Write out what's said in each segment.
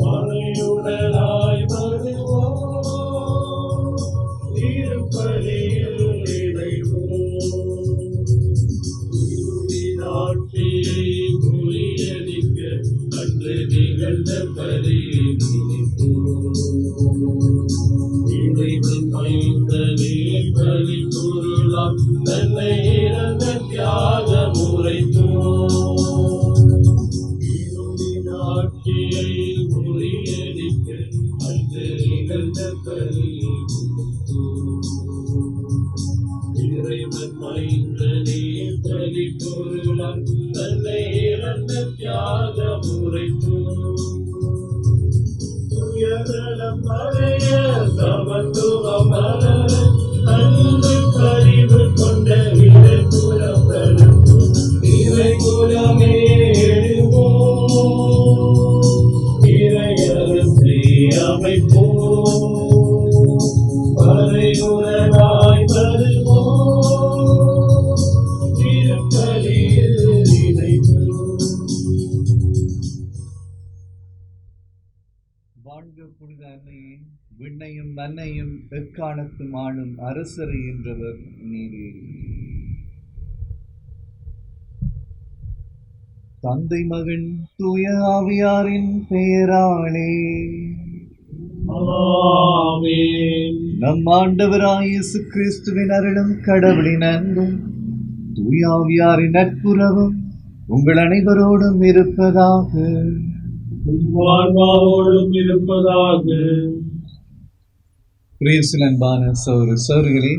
மலையுடலாய் வருவோம், திருப்பலியில் இணைவோம். ஆட்சியை முறியடிக்க அன்று நிகழ்ந்த பலியை இறைவன் மைந்தனே பலி பொருளாம் தன்னை இறந்த தியாக முறைத்தோம். ஆட்சியை முறியடிக்க அன்று நிகழ்ந்த பலியை இறைவன் மைந்தனே பலி பொருளாம் தன்னை இறந்த தியாக முறைத்தோம். உயர்தலம் அடைய சமத்துவம் மலர அன்பு பரிவு கொண்ட இறை குலம் வளர்ப்போம். இறை குலமே எழுவோம், இறையரசை அமைப்போம். பறையுடனாய் வருவோம், திருப்பலியில் இணைவோம். வாழ்க புனித அன்னையே, விண்ணையும் மண்ணையும் எக்காலத்தும் ஆளும் அரசரை என்றவர் நீரே. தந்தை மகன் தூய ஆவியாரின் பெயராலே ஆமென். நம் ஆண்டவராய் இயேசு கிறிஸ்துவின் அருளும் கடவுளின் அன்பும் தூய ஆவியாரின் நட்புறவும் உங்கள் அனைவரோடும் இருப்பதாக. வாழ்வாரோடும் இருப்பதாக. கிறிஸ்துவின் அன்பான சகோதரர்களே,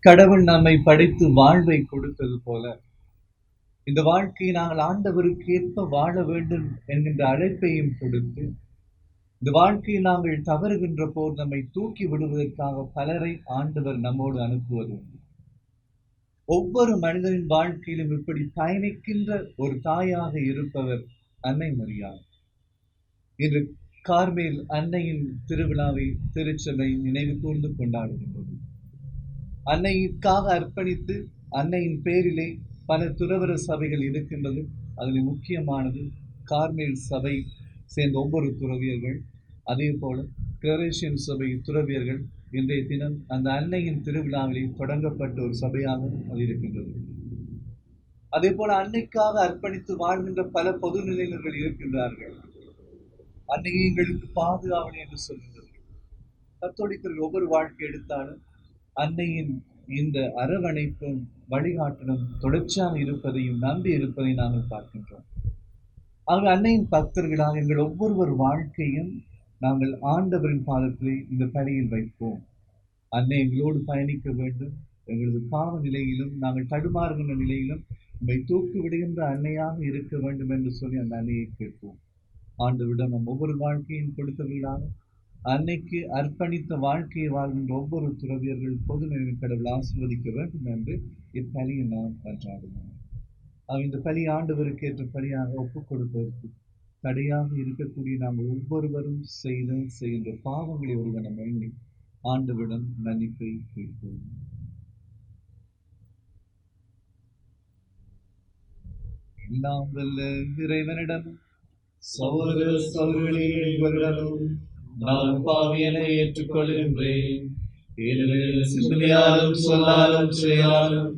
கடவுள் நம்மை படைத்து வாழ்வை கொடுத்தது போல இந்த வாழ்க்கையை நாங்கள் ஆண்டவருக்கு ஏற்ப வாழ வேண்டும் என்கின்ற அழைப்பையும் கொடுத்து, இந்த வாழ்க்கையை நாங்கள் தவறுகின்ற போது நம்மை தூக்கி விடுவதற்காக பலரை ஆண்டவர் நம்மோடு அனுப்புவது உண்டு. ஒவ்வொரு மனிதனின் வாழ்க்கையிலும் இப்படி பயணிக்கின்ற ஒரு தாயாக இருப்பவர் அன்னை மரியாள். இன்று கார்மேல் அன்னையின் திருவிழாவை திருச்சபை நினைவு கூர்ந்து கொண்டாடுகின்றது. அன்னைக்காக அர்ப்பணித்து அன்னையின் பேரிலே பல துறவற சபைகள் இருக்கின்றது. அதில் முக்கியமானது கார்மேல் சபை சேர்ந்த ஒவ்வொரு துறவியர்கள், அதே போல கிளரேஷியன் சபை துறவியர்கள் இன்றைய தினம் அந்த அன்னையின் திருவிழாவிலே தொடங்கப்பட்ட ஒரு சபையாக அது இருக்கின்றது. அதே போல அன்னைக்காக அர்ப்பணித்து வாழ்கின்ற பல பொது நிலையினர்கள் இருக்கின்றார்கள். அன்னையை எங்களுக்கு பாதுகாவலி என்று சொல்கின்றார்கள். கத்தோலிக்கர்கள் ஒவ்வொரு வாழ்க்கை எடுத்தாலும் அன்னையின் இந்த அரவணைப்பும் வழிகாட்டலும் தொடர்ச்சியாக இருப்பதையும் நம்பி இருப்பதை நாங்கள் பார்க்கின்றோம். ஆகவே அன்னையின் பக்தர்களாக எங்கள் ஒவ்வொருவர் வாழ்க்கையும் நாங்கள் ஆண்டவரின் பாதத்திலே இந்த பணியில் வைப்போம். அன்னை எங்களோடு பயணிக்க வேண்டும். எங்களது பாவ நிலையிலும் நாங்கள் தடுமாறுகின்ற நிலையிலும் நம்மை தூக்கி விடுகின்ற அன்னையாக இருக்க வேண்டும் என்று சொல்லி அந்த அன்னையை கேட்போம். ஆண்டவரிடம் நம் ஒவ்வொரு வாழ்க்கையும் கொடுத்தவர்களாக அன்னைக்கு அர்ப்பணித்த வாழ்க்கையை வாழ்கின்ற ஒவ்வொரு துறவியர்கள் பொது நிலையில் கடவுள் ஆசீர்வதிக்க வேண்டும் என்று இப்பலியை நாம் மன்றாடுவோம். இந்த பலி ஆண்டவருக்கு ஏற்ற பலியாக ஒப்புக் கொடுப்பதற்கு தடையாக இருக்கக்கூடிய நாங்கள் ஒவ்வொருவரும் செய்கின்ற பாவங்களை ஒருவனை எண்ணி ஆண்டவரிடம் மன்னிப்பை கேட்போம். எல்லாம் வல்ல இறைவனிடம் சகோதர சகோதரிகளிடம் நான் பாவியனை ஏற்றுக்கொள்கின்றேன். ஏனெனில் சிந்தனையாலும் சொல்லாலும் செயலாலும்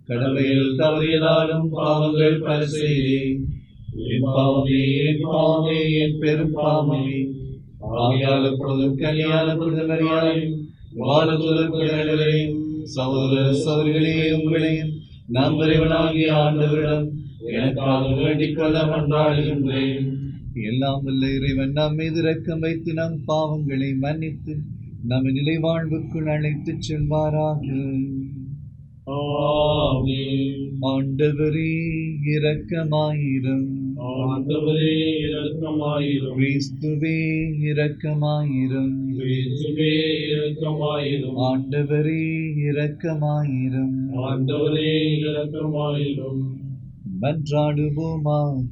கடமையில் தவறியதாலும் பாவங்கள் பல செய்தேன். என் பாவமே, என் பாவமே, என் பெரும் பாவமே. ஆகையால் எப்பொழுதும் கல்யாண புனிதமரியாதையும் வானதூதர்களையும் சகோதர சகோதரிகளே உங்களையும் நம் இறைவனாகிய ஆண்டவரிடம் எனக்காக வேண்டிக் கொள்ள மன்றாடுகின்றேன். எல்லாம் வல்ல இறைவன் நம் மீது இரக்கம் வைத்து நம் பாவங்களை மன்னித்து நம் நிலை வாழ்வுக்குள் அழைத்துச் செல்வாராக. ஆண்டவரே இரக்கமாயிரும். ஆண்டவரே இரக்கமாயிரும். கிறிஸ்துவே இரக்கமாயிரும். கிறிஸ்துவே இரக்கமாயிரும். ஆண்டவரே இரக்கமாயிரும். ஆண்டவரே இரக்கமாயிரும். மன்றாடுவோமாக.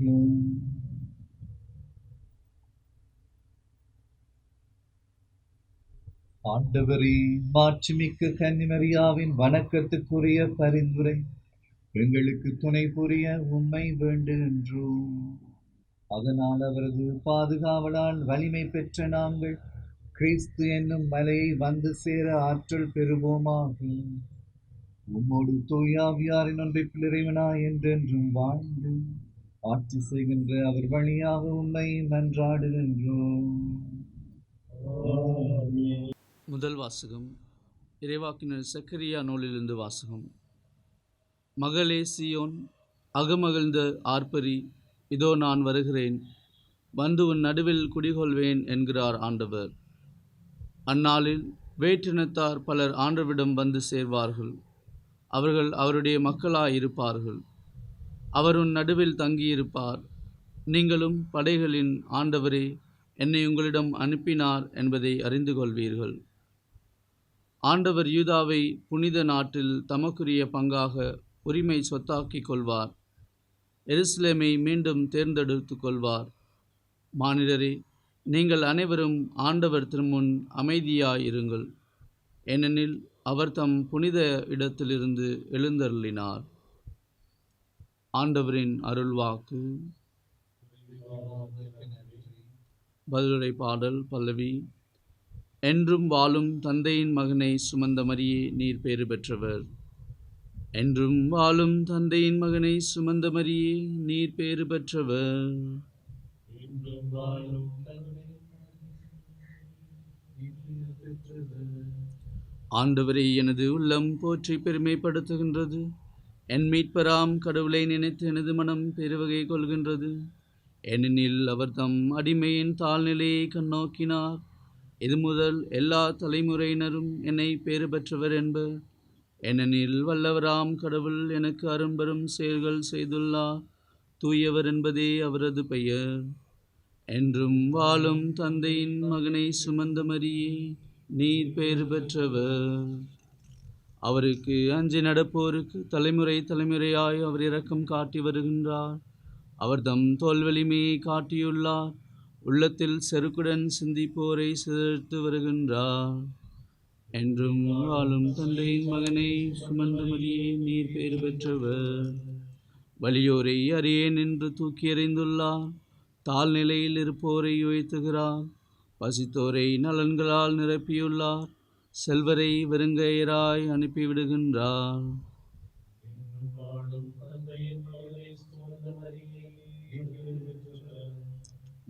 ஆண்டவரே, மாட்சிமிக்க கன்னிமரியாவின் வணக்கத்துக்குரிய பரிந்துரை எங்களுக்கு துணை புரிய உம்மை வேண்டுகின்றோம். அதனால் அவரது பாதுகாவலால் வலிமை பெற்ற நாங்கள் கிறிஸ்து என்னும் மலையை வந்து சேர ஆற்றல் பெறுவோமாக. உம்மோடு தூயாவியாரின் ஒன்றைப்பில் இறைவனாய் என்றென்றும் வாழ்ந்து ஆட்சி செய்கின்ற அவர் வழியாக உம்மை மன்றாடுகின்றோம். முதல் வாசகம் இறைவாக்கினர் சக்கரியா நூலிலிருந்து வாசகம். மகளே சீயோன், அகமகிழ்ந்த ஆர்ப்பரி, இதோ நான் வருகிறேன், வந்து உன் நடுவில் குடிகொள்வேன் என்கிறார் ஆண்டவர். அந்நாளில் வேற்றினத்தார் பலர் ஆண்டவரிடம் வந்து சேர்வார்கள். அவர்கள் அவருடைய மக்களாயிருப்பார்கள். அவர் உன் நடுவில் தங்கியிருப்பார். நீங்களும் படைகளின் ஆண்டவரே, என்னை உங்களிடம் அனுப்பினார் என்பதை அறிந்து கொள்வீர்கள். ஆண்டவர் யூதாவை புனித நாட்டில் தமக்குரிய பங்காக உரிமை சொத்தாக்கிக் கொள்வார். எருசலேமை மீண்டும் தேர்ந்தெடுத்து கொள்வார். மானிடரே, நீங்கள் அனைவரும் ஆண்டவர் திருமுன் அமைதியாயிருங்கள், ஏனெனில் அவர் தம் புனித இடத்திலிருந்து எழுந்தருளினார். ஆண்டவரின் அருள்வாக்கு. பதிலுரை பாடல் பல்லவி. என்றும் வாழும் தந்தையின் மகனை சுமந்த மரியே, நீர் பேறு பெற்றவர். என்றும் வாழும் தந்தையின் மகனை சுமந்த மரியே, நீர் பேறு பெற்றவர். ஆண்டவரை எனது உள்ளம் போற்றி பெருமைப்படுத்துகின்றது. என் மீட்பராம் கடவுளை நினைத்து எனது மனம் பெருவகை கொள்கின்றது. ஏனெனில் அவர் தம் அடிமையின் தாழ்நிலையை கண்ணோக்கினார். இது முதல் எல்லா தலைமுறையினரும் என்னை பேறு பெற்றவர் என்பர். ஏனெனில் வல்லவராம் கடவுள் எனக்கு அரும்பெரும் செயல்கள் செய்துள்ளார். தூயவர் என்பதே அவரது பெயர். என்றும் வாழும் தந்தையின் மகனை சுமந்த மரியே, நீர் பேறு பெற்றவர். அவருக்கு அஞ்சி நடப்போருக்கு தலைமுறை தலைமுறையாய் அவர் இரக்கம் காட்டி வருகின்றார். அவர் தம் தோல்வலிமையை காட்டியுள்ளார். உள்ளத்தில் செருக்குடன் சிந்திப்போரை சிதறத்து வருகின்றார். என்றும் வாழும் தந்தையின் மகனை சுமந்த மரியே, நீர் பேறு பெற்றவர். வலியோரை அறியேன் என்று தூக்கி எறிந்துள்ளார். தாழ்நிலையில் இருப்போரை உயர்த்துகிறார். பசித்தோரை நலன்களால் நிரப்பியுள்ளார். செல்வரை வெறுங்கையராய் அனுப்பிவிடுகின்றார்.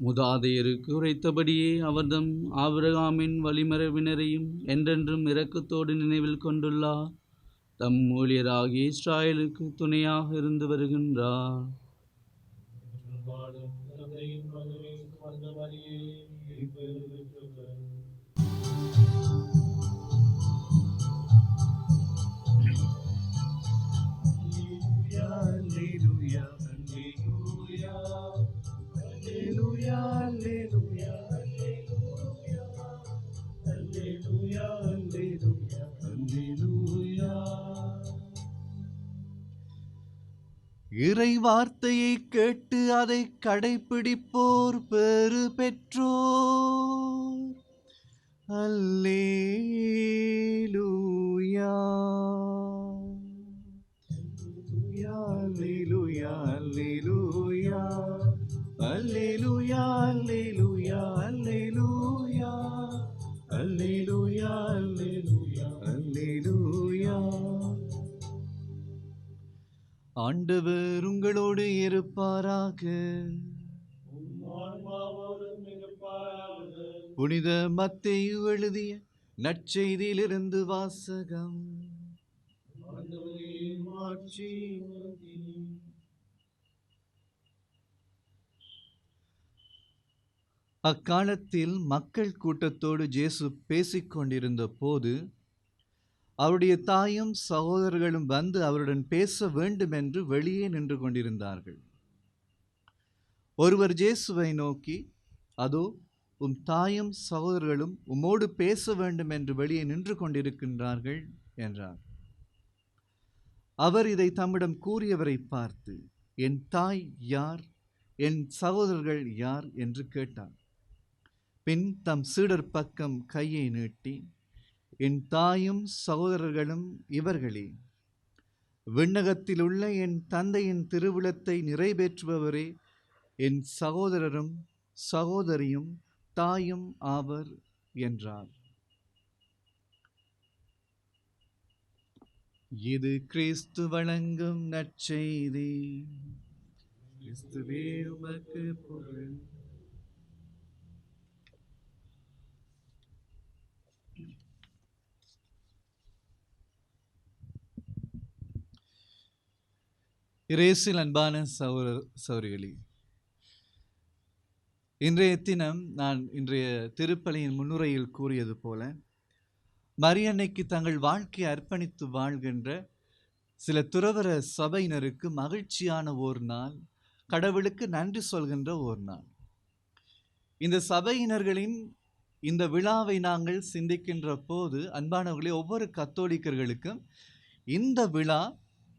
முதாதையருக்கு உரைத்தபடியே அவர்தம் ஆபிரகாமின் வழிமரபினரையும் என்றென்றும் இரக்கத்தோடு நினைவில் கொண்டுள்ளார். தம் ஊழியராகிய இஸ்ராயலுக்கு துணையாக இருந்து வருகின்றார். இறை வார்த்தையை கேட்டு அதை கடைப்பிடிப்போர் பெறு பெற்றோர். அல்லேலூயா, அல்லேலூயா, அல்லேலூயா, அல்லேலூயா, அல்லேலூயா, அல்லேலூயா, அல்லேலூயா, அல்லேலூயா, அல்லேலூயா. ஆண்டவர் உங்களோடு இருப்பாராக. புனித மத்தேயு எழுதிய நற்செய்தியிலிருந்து வாசகம். அக்காலத்தில் மக்கள் கூட்டத்தோடு இயேசு பேசிக் கொண்டிருந்த போது அவருடைய தாயும் சகோதரர்களும் வந்து அவருடன் பேச வேண்டும் என்று வெளியே நின்று கொண்டிருந்தார்கள். ஒருவர் இயேசுவை நோக்கி, அதோ உம் தாயும் சகோதரர்களும் உம்மோடு பேச வேண்டும் என்று வெளியே நின்று கொண்டிருக்கின்றார்கள் என்றார். அவர் இதை தம்மிடம் கூறியவரை பார்த்து, என் தாய் யார், என் சகோதரர்கள் யார் என்று கேட்டார். பின் தம் சீடர் பக்கம் கையை நீட்டி, என் தாயும் சகோதரர்களும் இவர்களே. விண்ணகத்தில் உள்ள என் தந்தையின் திருவுளத்தை நிறைவேற்றுபவரே என் சகோதரரும் சகோதரியும் தாயும் ஆவர் என்றார். இது கிறிஸ்து வழங்கும் நற்செய்தி. கிறிஸ்துவே உமக்கு புகழ். இயேசுவில் அன்பான சகோதரிகளே, இன்றைய தினம் நான் இன்றைய திருப்பலியின் முன்னுரையில் கூறியது போல, மரியன்னைக்கு தங்கள் வாழ்க்கையை அர்ப்பணித்து வாழ்கின்ற சில துறவற சபையினருக்கு மகிழ்ச்சியான ஓர் நாள், கடவுளுக்கு நன்றி சொல்கின்ற ஓர் நாள். இந்த சபையினர்களின் இந்த விழாவை நாங்கள் சிந்திக்கின்ற போது, அன்பானவர்களே, ஒவ்வொரு கத்தோலிக்கர்களுக்கும் இந்த விழா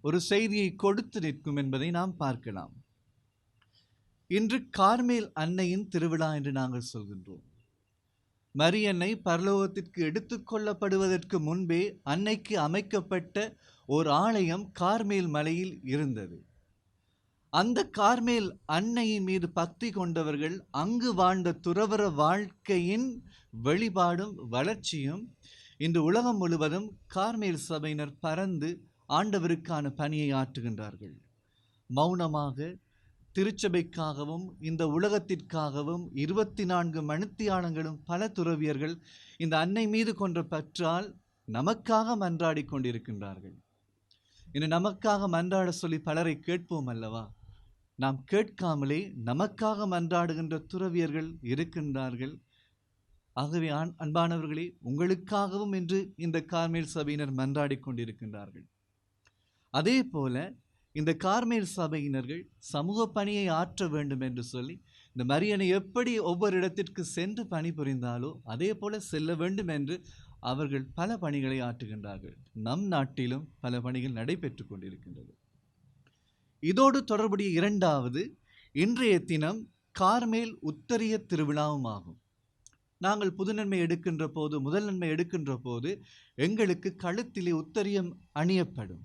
ஒரு செய்தியை கொடுத்து நிற்கும் என்பதை நாம் பார்க்கலாம். இன்று கார்மேல் அன்னையின் திருவிழா என்று நாங்கள் சொல்கின்றோம். மரியன்னை பரலோகத்திற்கு எடுத்துக்கொள்ளப்படுவதற்கு முன்பே அன்னைக்கு அமைக்கப்பட்ட ஒரு ஆலயம் கார்மேல் மலையில் இருந்தது. அந்த கார்மேல் அன்னையின் மீது பக்தி கொண்டவர்கள் அங்கு வாழ்ந்த துறவற வாழ்க்கையின் வெளிப்பாடும் வளர்ச்சியும் இன்று உலகம் முழுவதும் கார்மேல் சபையினர் பறந்து ஆண்டவருக்கான பணியை ஆற்றுகின்றார்கள். மௌனமாக திருச்சபைக்காகவும் இந்த உலகத்திற்காகவும் 24 மணித்தியாலங்களும் பல துறவியர்கள் இந்த அன்னை மீது கொன்ற பற்றால் நமக்காக மன்றாடி கொண்டிருக்கின்றார்கள். இன்று நமக்காக மன்றாட சொல்லி பலரை கேட்போம் அல்லவா? நாம் கேட்காமலே நமக்காக மன்றாடுகின்ற துறவியர்கள் இருக்கின்றார்கள். ஆகவே அன்பானவர்களே, உங்களுக்காகவும் இன்று இந்த கார்மேல் சபையினர் மன்றாடி கொண்டிருக்கின்றார்கள். அதே போல இந்த கார்மேல் சபையினர்கள் சமூக பணியை ஆற்ற வேண்டும் என்று சொல்லி இந்த மரியனை எப்படி ஒவ்வொரு இடத்திற்கு சென்று பணிபுரிந்தாலோ அதே போல செல்ல வேண்டும் என்று அவர்கள் பல பணிகளை ஆற்றுகின்றார்கள். நம் நாட்டிலும் பல பணிகள் நடைபெற்று கொண்டிருக்கின்றது. இதோடு தொடர்புடைய இரண்டாவது இன்றைய தினம் கார்மேல் உத்தரிய திருவிழாவும் ஆகும். நாங்கள் புது நன்மை எடுக்கின்ற போது, முதல் நன்மை எடுக்கின்ற போது எங்களுக்கு கழுத்திலே உத்தரியம் அணியப்படும்.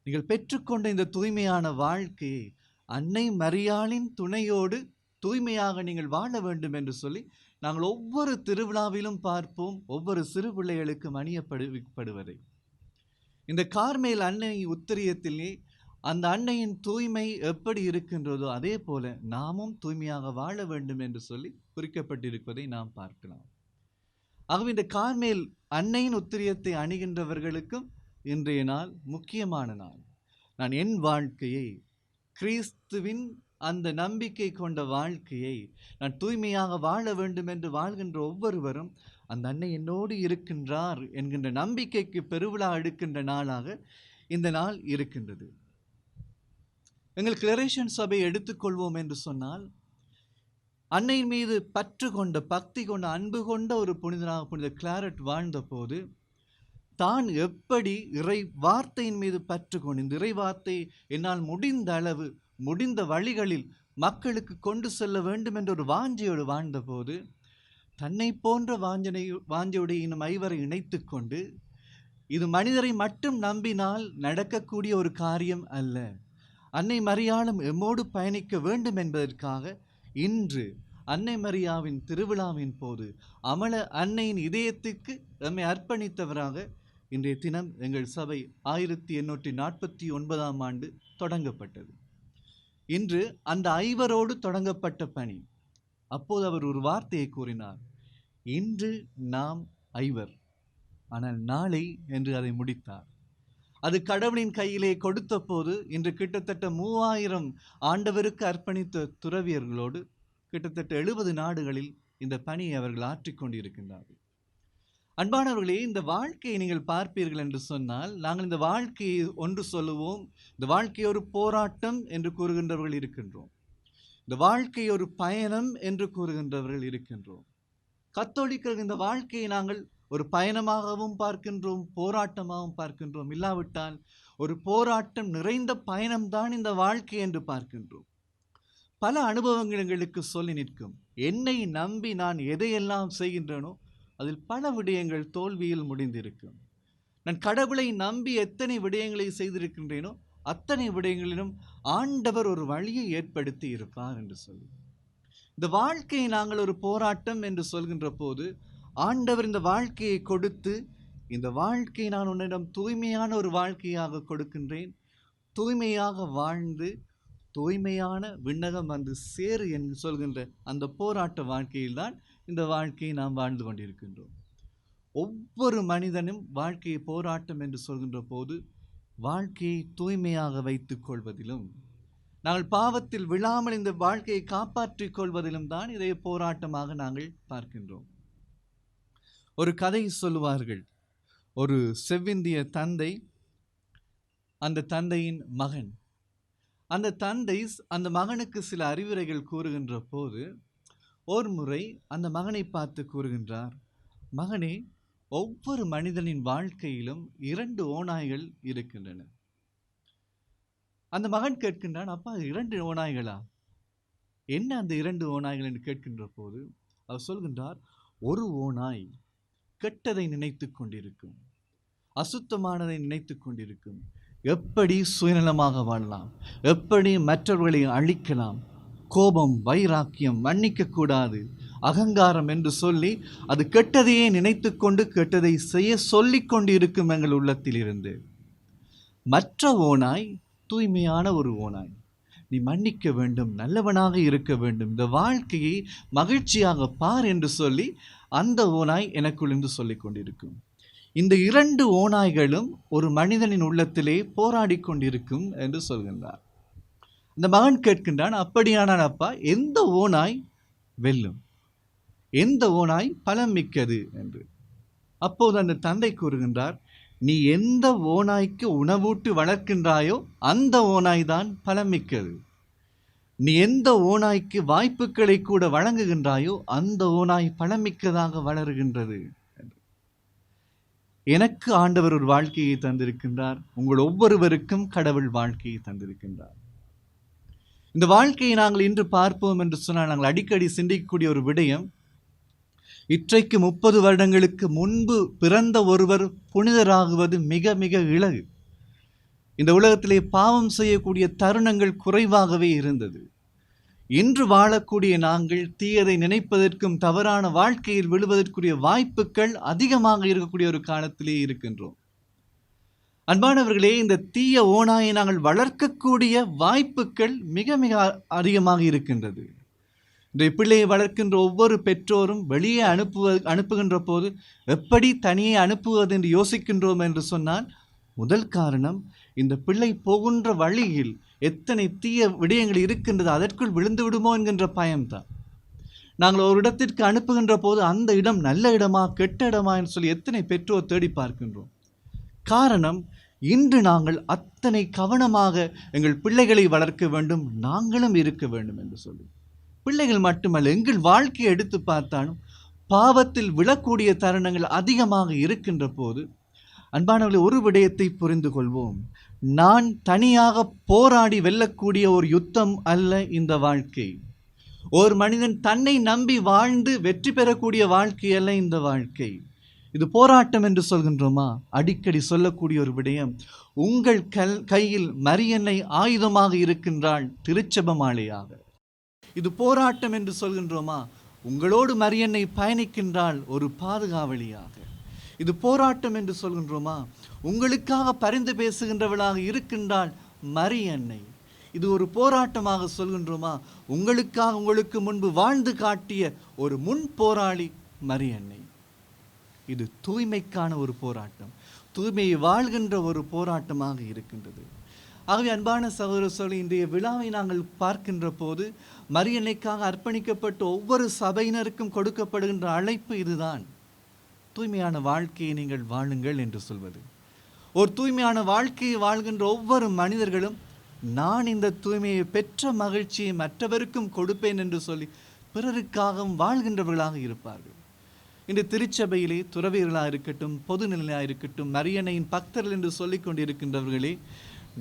நீங்கள் பெற்றுக்கொண்ட இந்த தூய்மையான வாழ்க்கையை அன்னை மரியாளின் துணையோடு தூய்மையாக நீங்கள் வாழ வேண்டும் என்று சொல்லி நாங்கள் ஒவ்வொரு திருவிழாவிலும் பார்ப்போம், ஒவ்வொரு சிறு பிள்ளைகளுக்கும் அணியப்படுவதை. இந்த கார்மேல் அன்னை உத்தரியத்திலே அந்த அன்னையின் தூய்மை எப்படி இருக்கின்றதோ அதே போல நாமும் தூய்மையாக வாழ வேண்டும் என்று சொல்லி குறிக்கப்பட்டிருப்பதை நாம் பார்க்கலாம். ஆகவே இந்த கார்மேல் அன்னையின் உத்திரியத்தை அணிகின்றவர்களுக்கும் இன்றைய நாள் முக்கியமான நாள். நான் என் வாழ்க்கையை, கிறிஸ்துவின் அந்த நம்பிக்கை கொண்ட வாழ்க்கையை நான் தூய்மையாக வாழ வேண்டும் என்று வாழ்கின்ற ஒவ்வொருவரும் அந்த அன்னை என்னோடு இருக்கின்றார் என்கின்ற நம்பிக்கைக்கு பெருவிழா எடுக்கின்ற நாளாக இந்த நாள் இருக்கின்றது. எங்கள் கிளரேஷன் சபை எடுத்துக்கொள்வோம் என்று சொன்னால், அன்னையின் மீது பற்று கொண்ட, பக்தி கொண்ட, அன்பு கொண்ட ஒரு புனித கிளாரட் வாழ்ந்த போது தான் எப்படி இறை வார்த்தையின் மீது பற்று கொண்டு இந்த இறை வார்த்தை என்னால் முடிந்த அளவு முடிந்த வழிகளில் மக்களுக்கு கொண்டு செல்ல வேண்டும் என்ற ஒரு வாஞ்சையோடு வாழ்ந்த போது தன்னை போன்ற வாஞ்சையுடைய இன்னும் ஐவரை இணைத்து கொண்டு, இது மனிதரை மட்டும் நம்பினால் நடக்கக்கூடிய ஒரு காரியம் அல்ல, அன்னை மரியாளும் எம்மோடு பயணிக்க வேண்டும் என்பதற்காக இன்று அன்னை மரியாவின் திருவிழாவின் போது அமல அன்னையின் இதயத்துக்கு நம்மை அர்ப்பணித்தவராக இன்றைய தினம் எங்கள் சபை 1849ஆம் ஆண்டு தொடங்கப்பட்டது. இன்று அந்த ஐவரோடு தொடங்கப்பட்ட பணி. அப்போது அவர் ஒரு வார்த்தையை கூறினார், இன்று நாம் ஐவர், ஆனால் நாளை என்று அதை முடித்தார். அது கடவுளின் கையிலே கொடுத்த போது இன்று கிட்டத்தட்ட 3000 ஆண்டவருக்கு அர்ப்பணித்த துறவியர்களோடு கிட்டத்தட்ட 70 நாடுகளில் இந்த பணியை அவர்கள் ஆற்றிக்கொண்டிருக்கின்றார்கள். அன்பானவர்களே, இந்த வாழ்க்கையை நீங்கள் பார்ப்பீர்கள் என்று சொன்னால், நாங்கள் இந்த வாழ்க்கையை ஒன்று சொல்லுவோம், இந்த வாழ்க்கை ஒரு போராட்டம் என்று கூறுகின்றவர்கள் இருக்கின்றோம், இந்த வாழ்க்கை ஒரு பயணம் என்று கூறுகின்றவர்கள் இருக்கின்றோம். கத்தோலிக்கர்கள் இந்த வாழ்க்கையை நாங்கள் ஒரு பயணமாகவும் பார்க்கின்றோம், போராட்டமாகவும் பார்க்கின்றோம். இல்லாவிட்டால் ஒரு போராட்டம் நிறைந்த பயணம்தான் இந்த வாழ்க்கை என்று பார்க்கின்றோம். பல அனுபவங்கள் எங்களுக்கு சொல்லி நிற்கும். என்னை நம்பி நான் எதையெல்லாம் செய்கின்றனோ அதில் பல விடயங்கள் தோல்வியில் முடிந்திருக்கும். நான் கடவுளை நம்பி எத்தனை விடயங்களை செய்திருக்கின்றேனோ அத்தனை விடயங்களிலும் ஆண்டவர் ஒரு வழியை ஏற்படுத்தி இருப்பார் என்று சொல்லி, இந்த வாழ்க்கையை நாங்கள் ஒரு போராட்டம் என்று சொல்கின்ற போது ஆண்டவர் இந்த வாழ்க்கையை கொடுத்து, இந்த வாழ்க்கையை நான் உன்னிடம் தூய்மையான ஒரு வாழ்க்கையாக கொடுக்கின்றேன், தூய்மையாக வாழ்ந்து தூய்மையான விண்ணகம் வந்து சேரு என்று சொல்கின்ற அந்த போராட்ட வாழ்க்கையில்தான் இந்த வாழ்க்கையை நாம் வாழ்ந்து கொண்டிருக்கின்றோம். ஒவ்வொரு மனிதனும் வாழ்க்கையை போராட்டம் என்று சொல்கின்ற போது வாழ்க்கையை தூய்மையாக வைத்துக் கொள்வதிலும், நாங்கள் பாவத்தில் விழாமல் இந்த வாழ்க்கையை காப்பாற்றிக் கொள்வதிலும் தான் இதை போராட்டமாக நாங்கள் பார்க்கின்றோம். ஒரு கதை சொல்லுவார்கள். ஒரு செவ்விந்திய தந்தை, அந்த தந்தையின் மகன், அந்த தந்தை அந்த மகனுக்கு சில அறிவுரைகள் கூறுகின்ற போது ஒரு முறை அந்த மகனை பார்த்து கூறுகின்றார், மகனே, ஒவ்வொரு மனிதனின் வாழ்க்கையிலும் 2 ஓநாய்கள் இருக்கின்றன. அந்த மகன் கேட்கின்றான், அப்பா 2 ஓநாய்களா? என்ன அந்த 2 ஓநாய்கள் என்று கேட்கின்ற போது அவர் சொல்கின்றார், ஒரு ஓநாய் கெட்டதை நினைத்து கொண்டிருக்கும், அசுத்தமானதை நினைத்து கொண்டிருக்கும், எப்படி சுயநலமாக வாழலாம், எப்படி மற்றவர்களை அழிக்கலாம், கோபம், வைராக்கியம், மன்னிக்க கூடாது, அகங்காரம் என்று சொல்லி அது கெட்டதையே நினைத்து கொண்டு கெட்டதை செய்ய சொல்லிக் கொண்டு இருக்கும் எங்கள் உள்ளத்தில் இருந்து. மற்ற ஓநாய் தூய்மையான ஒரு ஓநாய், நீ மன்னிக்க வேண்டும், நல்லவனாக இருக்க வேண்டும், இந்த வாழ்க்கையை மகிழ்ச்சியாக பார் என்று சொல்லி அந்த ஓநாய் எனக்குள் என்று சொல்லிக் கொண்டிருக்கும். இந்த 2 ஓநாய்களும் ஒரு மனிதனின் உள்ளத்திலே போராடி கொண்டிருக்கும் என்று சொல்கின்றார். இந்த மகன் கேட்கின்றான், அப்படியானால் அப்பா எந்த ஓநாய் வெல்லும், எந்த ஓநாய் பலம் மிக்கது என்று. அப்போது அந்த தந்தை கூறுகின்றார், நீ எந்த ஓநாய்க்கு உணவூட்டி வளர்க்கின்றாயோ அந்த ஓநாய் தான் பலம் மிக்கது, நீ எந்த ஓநாய்க்கு வாய்ப்புகளை கூட வழங்குகின்றாயோ அந்த ஓநாய் பலமிக்கதாக வளருகின்றது. எனக்கு ஆண்டவர் ஒரு வாழ்க்கையை தந்திருக்கின்றார், உங்கள் ஒவ்வொருவருக்கும் கடவுள் வாழ்க்கையை தந்திருக்கின்றார். இந்த வாழ்க்கையை நாங்கள் இன்று பார்ப்போம் என்று சொன்னால் நாங்கள் அடிக்கடி சிந்திக்கக்கூடிய ஒரு விடயம், இன்றைக்கு 30 வருடங்களுக்கு முன்பு பிறந்த ஒருவர் புனிதராகுவது மிக மிக இலகு. இந்த உலகத்திலே பாவம் செய்யக்கூடிய தருணங்கள் குறைவாகவே இருந்தது. இன்று வாழக்கூடிய நாங்கள் தீயதை நினைப்பதற்கும் தவறான வாழ்க்கையில் விழுவதற்குரிய வாய்ப்புகள் அதிகமாக இருக்கக்கூடிய ஒரு காலத்திலே இருக்கின்றோம். அன்பானவர்களே, இந்த தீய ஓநாயை நாங்கள் வளர்க்கக்கூடிய வாய்ப்புகள் மிக மிக அதிகமாக இருக்கின்றது. இந்த பிள்ளையை வளர்க்கின்ற ஒவ்வொரு பெற்றோரும் வெளியே அனுப்புகின்ற போது எப்படி தனியே அனுப்புவது என்று யோசிக்கின்றோம் என்று சொன்னால், முதல் காரணம், இந்த பிள்ளை போகின்ற வழியில் எத்தனை தீய விடயங்கள் இருக்கின்றது, அதற்குள் விழுந்து விடுமோ என்கின்ற பயம்தான். நாங்கள் ஒரு இடத்திற்கு அனுப்புகின்ற போது அந்த இடம் நல்ல இடமா கெட்ட இடமா என்று சொல்லி எத்தனை பெற்றோர் தேடி பார்க்கின்றோம். காரணம், இன்று நாங்கள் அத்தனை கவனமாக எங்கள் பிள்ளைகளை வளர்க்க வேண்டும், நாங்களும் இருக்க வேண்டும் என்று சொல்லி. பிள்ளைகள் மட்டுமல்ல, எங்கள் வாழ்க்கையை எடுத்து பார்த்தாலும் பாவத்தில் விழக்கூடிய தருணங்கள் அதிகமாக இருக்கின்ற போது, அன்பானவர்களை, ஒரு விடயத்தை புரிந்து கொள்வோம். நான் தனியாக போராடி வெல்லக்கூடிய ஒரு யுத்தம் அல்ல இந்த வாழ்க்கை. ஒரு மனிதன் தன்னை நம்பி வாழ்ந்து வெற்றி பெறக்கூடிய வாழ்க்கை அல்ல இந்த வாழ்க்கை. இது போராட்டம் என்று சொல்கின்றோமா? அடிக்கடி சொல்லக்கூடிய ஒரு விடயம், உங்கள் கையில் மரியன்னை ஆயுதமாக இருக்கின்றாள் திருச்செபமாலையாக. இது போராட்டம் என்று சொல்கின்றோமா? உங்களோடு மரியன்னை பயணிக்கின்றாள் ஒரு பாதுகாவலியாக. இது போராட்டம் என்று சொல்கின்றோமா? உங்களுக்காக பரிந்து பேசுகின்றவளாக இருக்கின்றாள் மரியன்னை. இது ஒரு போராட்டமாக சொல்கின்றோமா? உங்களுக்காக உங்களுக்கு முன்பு வாழ்ந்து காட்டிய ஒரு முன் போராளி மரியன்னை. இது தூய்மைக்கான ஒரு போராட்டம், தூய்மையை வாழ்கின்ற ஒரு போராட்டமாக இருக்கின்றது. ஆகவே அன்பான சகோதர சகோதரி, இன்றைய விழாவை நாங்கள் பார்க்கின்ற போது மரியன்னைக்காக அர்ப்பணிக்கப்பட்ட ஒவ்வொரு சபையினருக்கும் கொடுக்கப்படுகின்ற அழைப்பு இதுதான், தூய்மையான வாழ்க்கையை நீங்கள் வாழுங்கள் என்று சொல்வது. ஒரு தூய்மையான வாழ்க்கையை வாழ்கின்ற ஒவ்வொரு மனிதர்களும், நான் இந்த தூய்மையை பெற்ற மகிழ்ச்சியை மற்றவருக்கும் கொடுப்பேன் என்று சொல்லி பிறருக்காகவும் வாழ்கின்றவர்களாக இருப்பார்கள். இன்று திருச்சபையிலே துறவியர்களாக இருக்கட்டும், பொதுநிலையாக இருக்கட்டும், மரியன்னையின் பக்தர்கள் என்று சொல்லிக் கொண்டிருக்கின்றவர்களே,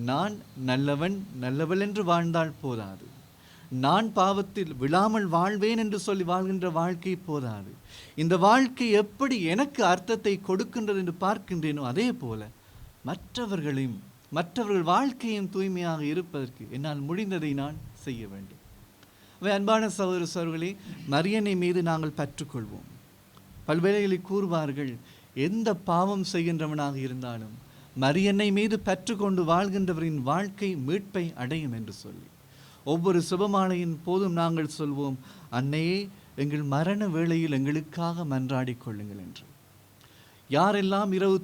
நான் நல்லவன் நல்லவள் என்று வாழ்ந்தால் போதாது, நான் பாவத்தில் விழாமல் வாழ்வேன் என்று சொல்லி வாழ்கின்ற வாழ்க்கை போதாது. இந்த வாழ்க்கை எப்படி எனக்கு அர்த்தத்தை கொடுக்கின்றது என்று பார்க்கின்றேனோ அதே போல மற்றவர்கள் வாழ்க்கையும் தூய்மையாக இருப்பதற்கு என்னால் முடிந்ததை நான் செய்ய வேண்டும். அன்பான சகோதர சகோதரிகளே, மரியன்னை மீது நாங்கள் பற்றுக்கொள்வோம். பல்வேளைகளில் கூறுவார்கள், எந்த பாவம் செய்கின்றவனாக இருந்தாலும் மரியன்னை மீது பற்றுக்கொண்டு வாழ்கின்றவரின் வாழ்க்கை மீட்பை அடையும் என்று சொல்லி ஒவ்வொரு சுபமாலையின் போதும் நாங்கள் சொல்வோம், அன்னையே எங்கள் மரண வேளையில் எங்களுக்காக மன்றாடிக் கொள்ளுங்கள் என்று. யாரெல்லாம் இரவு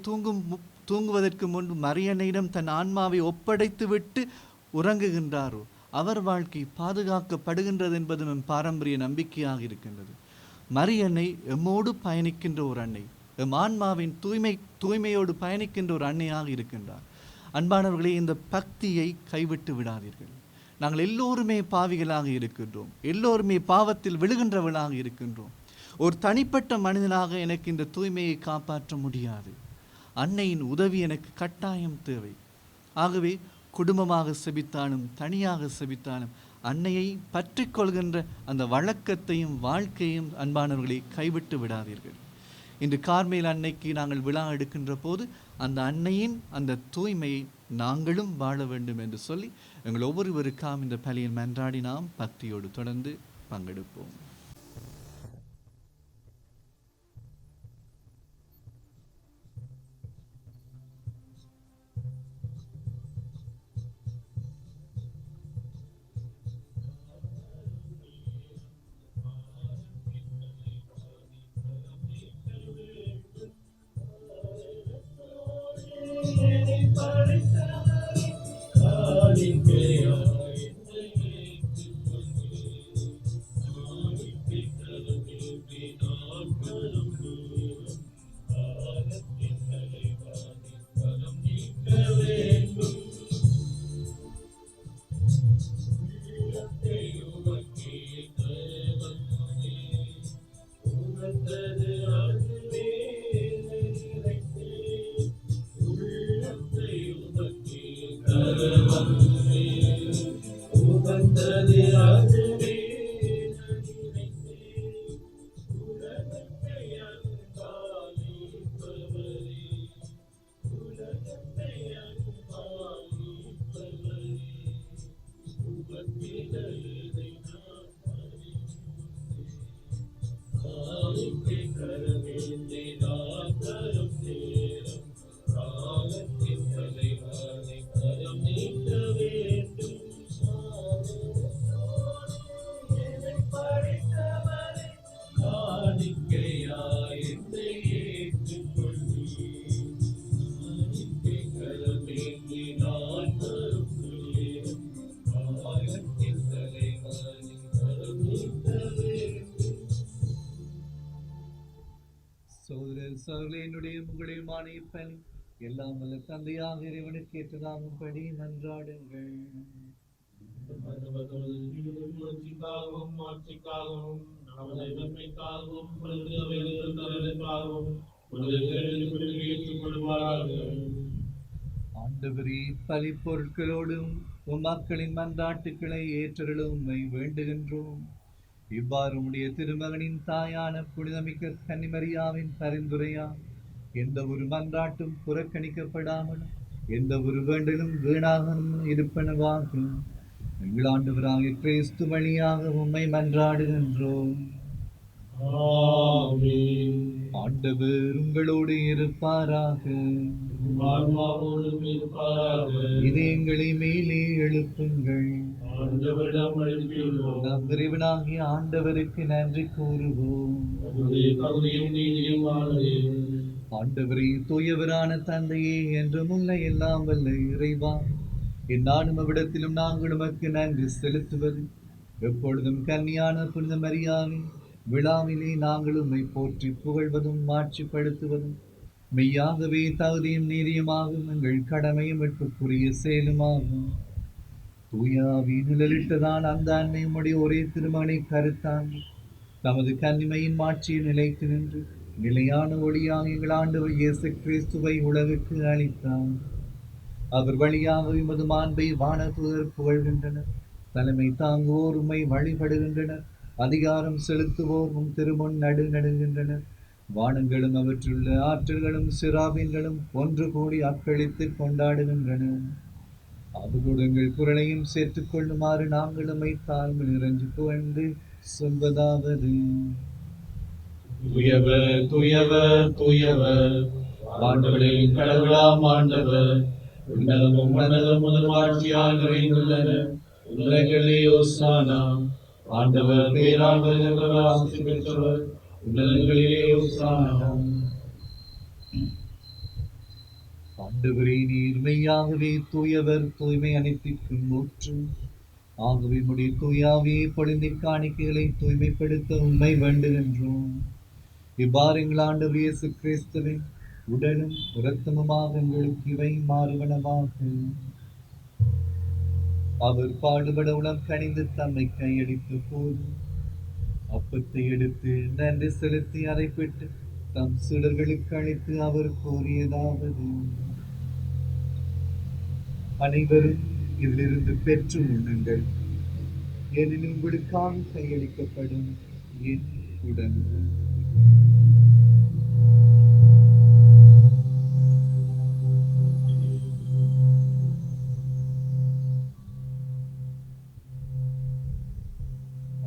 தூங்குவதற்கு முன்பு மரியன்னையிடம் தன் ஆன்மாவை ஒப்படைத்து விட்டு உறங்குகின்றாரோ அவர் வாழ்க்கை பாதுகாக்கப்படுகின்றது என்பது நம் பாரம்பரிய நம்பிக்கையாக இருக்கின்றது. மரியன்னை எம்மோடு பயணிக்கின்ற ஒரு அன்னை, எம் ஆன்மாவின் தூய்மையோடு பயணிக்கின்ற ஒரு அன்னையாக இருக்கின்றார். அன்பானவர்களே, இந்த பக்தியை கைவிட்டு விடாதீர்கள். நாங்கள் எல்லோருமே பாவிகளாக இருக்கின்றோம், எல்லோருமே பாவத்தில் விழுகின்றவர்களாக இருக்கின்றோம். ஒரு தனிப்பட்ட மனிதனாக எனக்கு இந்த தூய்மையை காப்பாற்ற முடியாது. அன்னையின் உதவி எனக்கு கட்டாயம் தேவை. ஆகவே குடும்பமாக செபித்தாலும் தனியாக செபித்தாலும் அன்னையை பற்றி கொள்கின்ற அந்த வழக்கத்தையும் வாழ்க்கையும் அன்பானவர்களை கைவிட்டு விடாதீர்கள். இன்று கார்மேல் அன்னைக்கு நாங்கள் விழா எடுக்கின்ற போது அந்த அன்னையின் அந்த தூய்மையை நாங்களும் வாழ வேண்டும் என்று சொல்லி எங்கள் ஒவ்வொருவருக்காம் இந்த பலியில் மன்றாடி நாம் பக்தியோடு தொடர்ந்து பங்கெடுப்போம். என்னுடைய உங்களுடையமான இப்பணி எல்லாம் வல்ல தந்தையாக இறைவனுக்கு ஏற்றதாகும்படி மன்றாடுங்கள். ஆண்டவரே, பலி பொருட்களோடும் உம் மக்களின் மன்றாட்டுக்களை ஏற்றருளும் வேண்டுகின்றோம். இவ்வாறு உடைய திருமகனின் தாயான புனிதமிக்க கன்னிமரியாவின் பரிந்துரையா எந்த ஒரு மன்றாட்டும் புறக்கணிக்கப்படாமலும் எந்த ஒரு வேண்டலும் வீணாகவும் இருப்பனவாகும் எங்கள் ஆண்டவராகிய கிறிஸ்து வழியாக உம்மை மன்றாடுகின்றோம். ஆண்டவர் உங்களோடு இருப்பாராக. இதயங்களை மேலே எழுப்புங்கள். நம் இறைவனாகிய ஆண்டவருக்கு நன்றி கூறுவோம். ஆண்டவரே, தூயவரான தந்தையே, என்றும் உள்ள எல்லாம் வல்ல இறைவா, எந்நாளும் அவ்விடத்திலும் நாங்கள் உமக்கு நன்றி செலுத்துவது எப்பொழுதும் கன்னியான புனித மரியாவின் விழாவிலே நாங்கள் உம்மை போற்றி புகழ்வதும் மாட்சிப்படுத்துவதும் மெய்யாகவே தகுதியும் நீதியுமாகும் எங்கள் கடமையும் மீட்புக்குரிய செயலுமாகும். தூயாவி நிழலிட்டதான் அந்த அன்னை உம்முடைய ஒரே திருமகனை கருத்தாங்கி தமது கன்னிமையின் மாட்சியில் நிலைத்து நின்று நிலையான ஒளியாக எங்கள் ஆண்டவர் இயேசு கிறிஸ்துவை உலகுக்கு அளித்தார். அவர் வழியாக எமது மாண்பை வானதூதர் புகழ்கின்றனர். தலைமை தாங்குவோர் உம்மை வழிபடுகின்றனர். அதிகாரம் செலுத்துவோர் உம் திருமுன் நடுநடுகின்றனர். வானங்களும் அவற்றுள்ள ஆற்றல்களும் சிராபீன்களும் ஒன்று கூடி அக்களித்து கொண்டாடுகின்றன. அவர்களோடு எங்கள் குரலையும் சேர்த்துக் கொள்ளுமாறு நாங்கள் உம்மை தாழ்மை நிறைஞ்சு புகழ்ந்து சொல்வதாவது: துயவர் துயவர் துயவர் ஆண்டவரின் கடவுளாம் ஆண்டவர், உன்னதமும் மன்னதமும் முதல்வாட்சியால் நிறைந்துள்ளன. உலகளே ஓசானா. ஆண்டவர் பேரால் வருகிறவர் ஆசி பெற்றவர். உன்னதங்களிலே ஓசானா. ஆண்டவரே, நீர் மெய்யாகவே தூயவர், தூய்மை அனைத்திற்கும் ஊற்று. ஆகவே உம்முடைய தூயாவியை பொழிந்த காணிக்கைகளை தூய்மைப்படுத்த உம்மை வேண்டுகின்றோம். இவ்வாறு எங்கள் ஆண்டவர் இயேசு கிறிஸ்துவின் உடலும் இரத்தமுமாக எங்களுக்கு இவை மாறுவனவாக. அவர் பாடுபட உளம் கனிந்து தம்மை கையடித்த போது அப்பத்தை எடுத்து நன்றி செலுத்தி அறைப்பிட்டு தம் சீடர்களுக்கு அளித்து அவர் கூறியதாவது: அனைவரும் இதிலிருந்து பெற்று உண்ணுங்கள், ஏனெனில் உங்களுக்காக கையளிக்கப்படும் என் உடல்.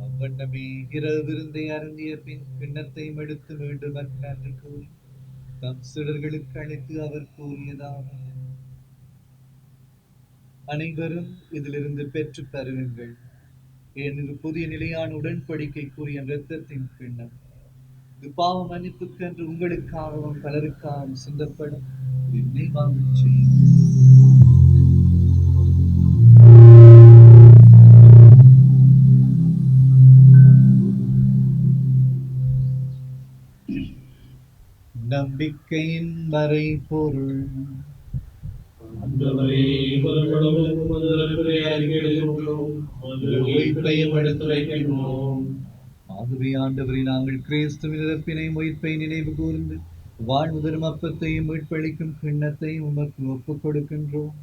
அவ்வண்ணமே இரவு விருந்தை அருந்திய பின் கிண்ணத்தையும் எடுத்து மீண்டும் நன்றி கூறி தம் சீடர்களுக்கு அளித்து அவர் கூறியதாவது: அனைவரும் இதிலிருந்து பெற்று பருகுங்கள், ஏனெனில் புதிய நிலையான உடன்படிக்கைக்குரிய இரத்தத்தின் கிண்ணம். இது பாவ மன்னிப்புக்கென்று உங்களுக்காகவும் பலருக்காகவும் சிந்தப்படும் நினைவாகச் செய்யுங்கள். நம்பிக்கையின் மறைபொருள். ஆண்டவரே, புறப்படவும் உமது அருளை அறிக்கையிடுகின்றோம், உமது உயிர்ப்பையும் எடுத்துரைக்கின்றோம். ஆகவே ஆண்டவரே, நாங்கள் கிறிஸ்துவின் இறப்பினையும் உயிர்ப்பை நினைவு கூர்ந்து வாழ்வு தரும் அப்பத்தையும் மீட்பளிக்கும் கிண்ணத்தையும் உமக்கு ஒப்புக் கொடுக்கின்றோம்.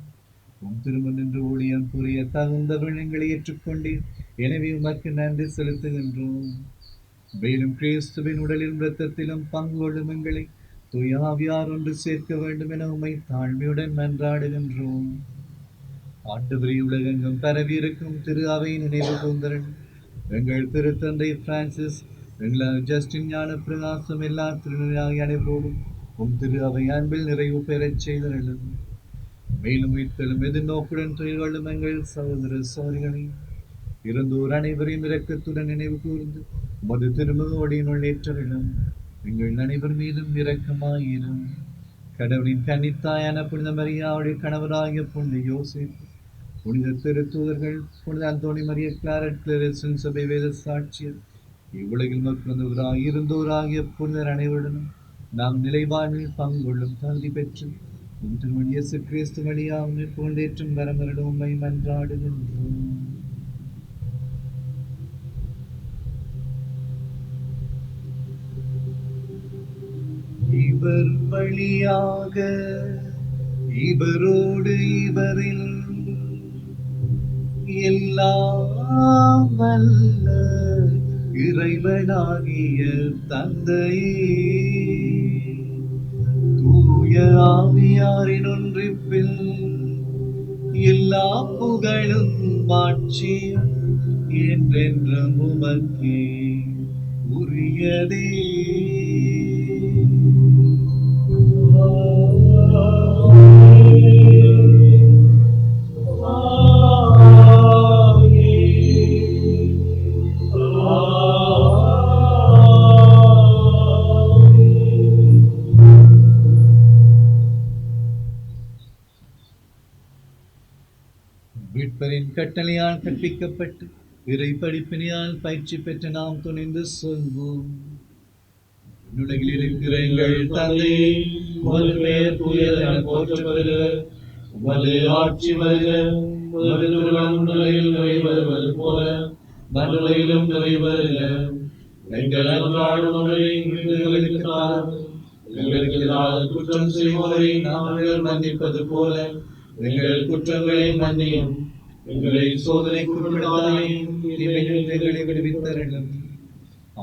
உம் திருமண் என்று ஊழியம் புரிய தகுந்தவர்கள் எங்களை ஏற்றுக்கொண்டீர். எனவே உமக்கு நன்றி செலுத்துகின்றோம். மேலும் கிறிஸ்துவின் உடலிலும் இரத்தத்திலும் பங்கு கொள்ளும் எங்களை தூய ஆவியார் ஒன்று சேர்க்க வேண்டும் என உம்மை தாழ்மையுடன் மன்றாடுகின்றோம். ஆண்டவரே, உலகெங்கும் பரவி இருக்கும் திரு அவை நினைவு கூர்ந்தருள். எங்கள் திருத்தந்தை பிரான்சிஸ், எங்கள் ஜஸ்டின் ஞான பிரகாசம், எல்லா திருநெறியாகிய அனைவரோடும் உம் திரு அவை அன்பில் நிறைவு பெறச் செய்தருளும். மேலும் உயிர்த்தெழும் எதிர்நோக்குடன் துயில் கொள்ளும் எங்கள் சகோதர சகோதரிகளை இருந்தோர் அனைவரையும் இரக்கத்துடன் நினைவு கூர்ந்து உமது திருமுகவடியினுள் ஏற்றருளும். எங்கள் அனைவர் மீதும் இரக்கமாயிரும். கடவுளின் கன்னித்தாயான புனித மரியாவுடைய கணவராகிய புனித யோசேப்பு, புனித திருத்தூதர்கள், புனித அந்தோணி மரிய கிளாரட் கிளரசன் சபை வேத சாட்சியர், இவ்வுலகில் பிறந்தவராக இருந்தோராகிய புனிதர் அனைவருடனும் நாம் நிலைவாழ்வில் பங்கொள்ளும் தகுதி பெற்று உம் திருமண் இயேசு கிறிஸ்து வழியாக புகழ்ந்தேற்றும் வரமருடும் உம்மை மன்றாடுகின்றோம். இவர் வழியாக, இவரோடு, இவரில் எல்லாம் வல்ல இறைவனாகிய தந்தையே, தூய ஆவியாரின் ஒன்றிப்பில் எல்லா புகழும் மாட்சியும் என்றென்றும் உமக்கே உரியதே. மீட்பரின் கட்டளையால் கற்பிக்கப்பட்டு இறை படிப்பினையால் பயிற்சி பெற்று நாம் துணிந்து சொல்வோம்: உலகில் இருக்கிற எங்கள் தந்தை, உமது பெயர் தூயதென போற்றப்படுக, உமது ஆட்சி வருக, உமது திருமணம் உலகில் நிறைவேறுவது போல மண்ணுலகிலும் நிறைவேறுக. எங்கள் அன்றாட உணவை இன்று எங்களுக்கு தாரும். எங்களுக்கு எதிராக குற்றம் செய்வோரை நாங்கள் மன்னிப்பது போல எங்கள் குற்றங்களை மன்னியும். எங்களை சோதனைக்கு உட்படுத்தாதேயும், தீமையிலிருந்து எங்களை விடுவித்தருளும்.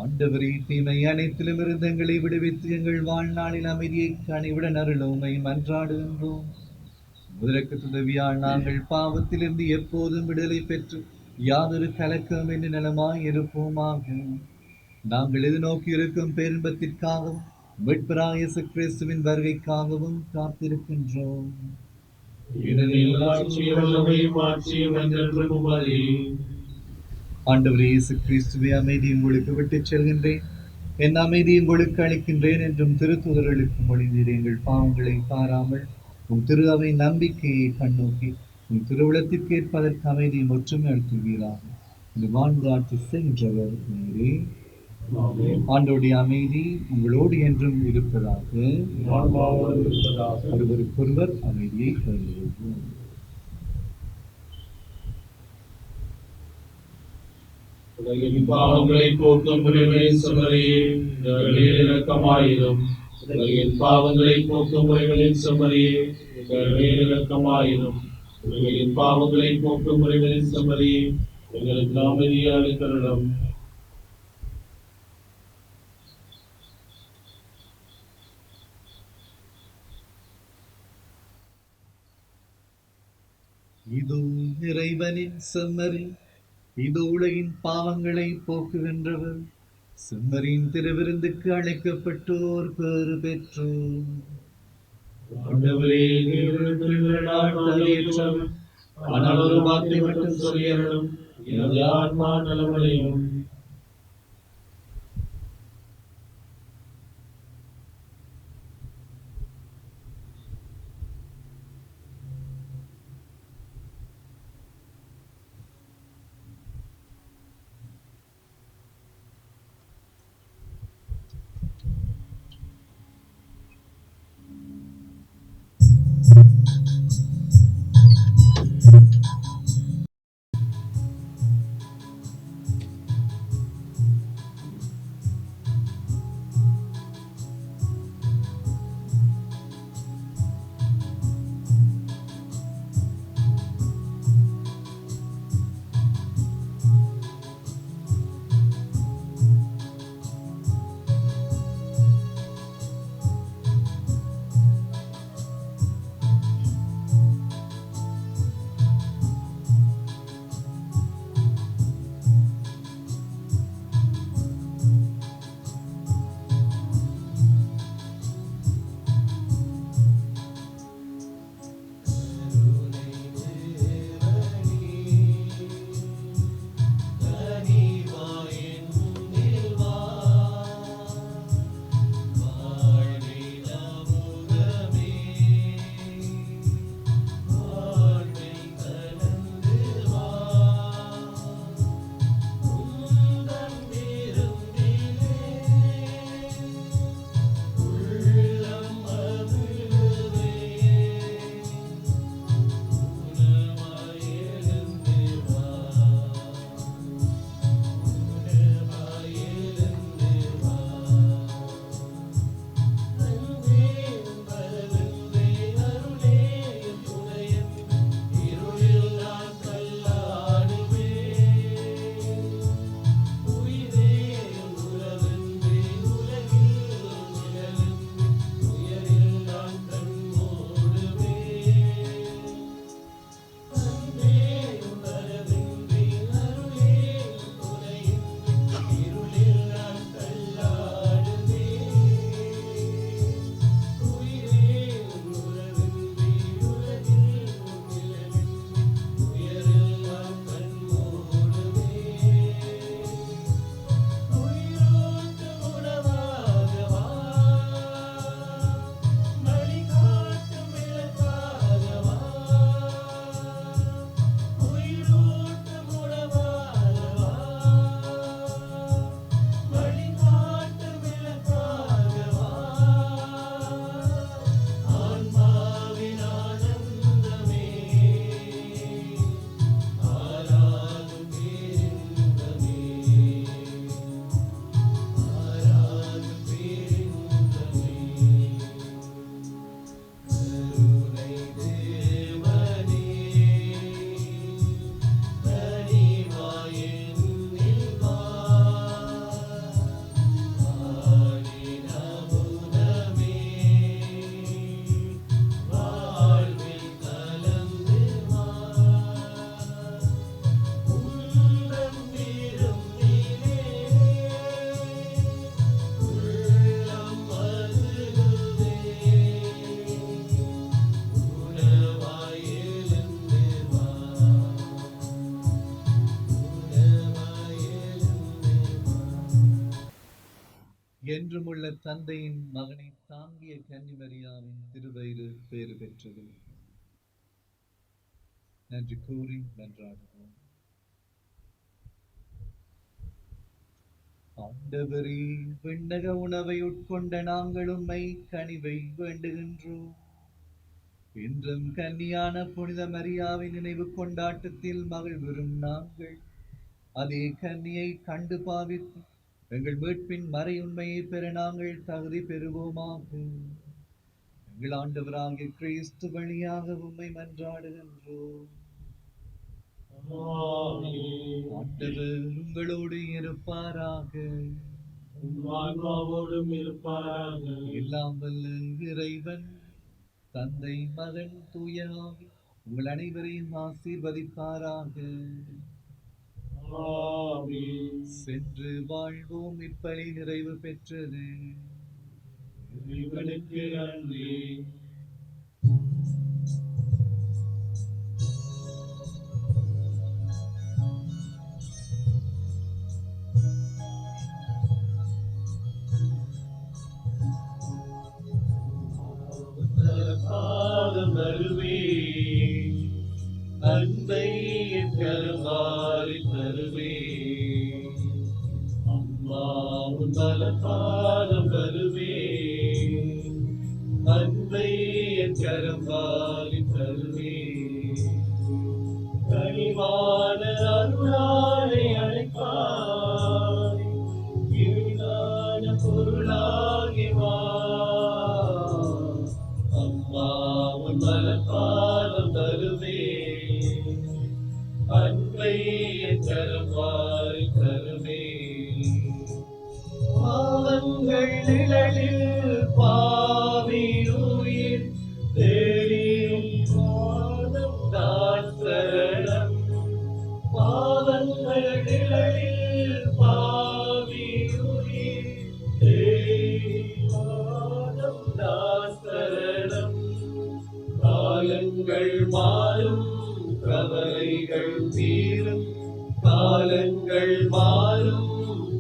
ஆண்டவரே, தீமை அனைத்திலும் இருந்து எங்களை விடுவித்து எங்கள் வாழ்நாளில் அமைதியை கனிவுடன் அருளுமை மன்றாடுகின்றோம். முதலுக்கு துதவியால் நாங்கள் பாவத்திலிருந்து எப்போதும் விடுதலை பெற்று யாதொரு கலக்கம் என்று நலமாய் இருப்போமாக. நாங்கள் எதிர்நோக்கி இருக்கும் பேரின்பத்திற்காகவும் மீட்பராகிய இயேசு கிறிஸ்துவின் வருகைக்காகவும் காத்திருக்கின்றோம். ஏனெனில் ஆட்சியும் வல்லமையும் மாட்சியும் என்றென்றும் உமதே. ஆண்டவரே இயேசு கிறிஸ்துவே, அமைதி உங்களுக்கு விட்டுச் செல்கின்றேன், என் அமைதி உங்களுக்கு அளிக்கின்றேன் என்றும் திருத்தூதர்களுக்கு மொழிந்தீர். எங்கள் பாவங்களை பாராமல் உம் திரு அவை நம்பிக்கையை கண்ணோக்கி உம் திருவுளத்திற்கு ஏற்பதற்கு அமைதி ஒற்றுமை அளித்துவீராக. இந்த வாழ்ந்தாட்சி சென்றவர் நீரே. ஆமென். ஆண்டோடைய அமைதி உங்களோடு என்றும் இருப்பதாக. ஆன்மாவோடு இருப்பதாக. ஒருவருக்கொருவர் அமைதியை பகிர்வோம். உலகின் பாவங்களை போக்கும் உரிமையின் சுமரியே, எங்கள் மேல் இரக்கமாயிரும். உலகின் பாவங்களை போக்கும் உரிமையின் சுமரியே, எங்கள் மேல் இரக்கமாயிரும். உலகின் பாவங்களை போக்கும் உரிமையின் சுமரியே, எங்களுக்கு அமைதியை அளித்தருளும். இதோ இறைவனின் செம்மறி, இதோ உலகின் பாவங்களை போக்குகின்றவர். செம்மறியின் திருவிருந்துக்கு அழைக்கப்பட்டோர் பேறு பெற்றோர். ஆண்டவரே, நீர் எழுந்தருளினால் நான் தகுதியற்றவன். ஆனால் ஒரு வார்த்தை மட்டும் சொல்லியருளும், எனது ஆன்மா நலமடையும். என்றும் உள்ள தந்தையின் மகனை தாங்கிய கன்னிமரியாவின் திருவயிறு பேறு பெற்றது. நன்றி கூறி நன்றாடுவோம். ஆண்டவரே, விண்ணக உணவை உட்கொண்ட நாங்கள் உம்மை கனிவை வேண்டுகின்றோம். இன்றும் கன்னியான புனித மரியாவின் நினைவு கொண்டாட்டத்தில் மகிழ்வுறும் நாங்கள் அதே கன்னியை கண்டு பாவித்து எங்கள் மீட்பின் மறை உண்மையை பெற நாங்கள் தகுதி பெறுவோமாக. எங்கள் ஆண்டவராகிய கிறிஸ்து வழியாக உம்மை மன்றாடுகின்றோம். ஆண்டவர் உங்களோடு இருப்பாராக. ஆன்மாவோடும் இருப்பாராக. எல்லாம் வல்ல இறைவன் தந்தை, மகன், தூய ஆவி உங்கள் அனைவரையும் ஆசீர்வதிப்பாராக. சென்று வாழ்வோம். இப்பலி நிறைவு பெற்றது. இறைவனுக்கு நன்றி. பாதம் தருவே, அன்பை கருமாறி தருவே. அம்மா உன் பாதம் தருவே, அன்பை கருமாறி தருவே. கனிவான அருளானை அழைப்பாய், இருளான பொருளாகி வா. பாதம் தருவே, அன்பை தருவாய் தருவே. பாவங்கள் நிழலில் பாவியுயிர் தேடியும் பாதம் தான் சரணம். பாவங்கள் நிழலில் பாவியுயிர் தேடியும் பாதம் தான் சரணம். காலங்கள் மாறும், கவலைகள் தீரும். காலங்கள் மாறும்,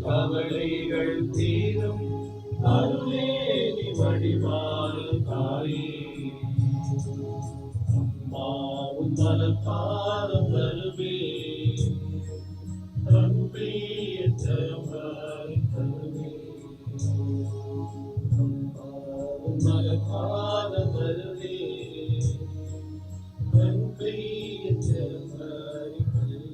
கவலைகள் தீரும். அருளேனி வழிமாறு தாயே, அம்மா உன் பாதம் தருவே, அன்பே தரும்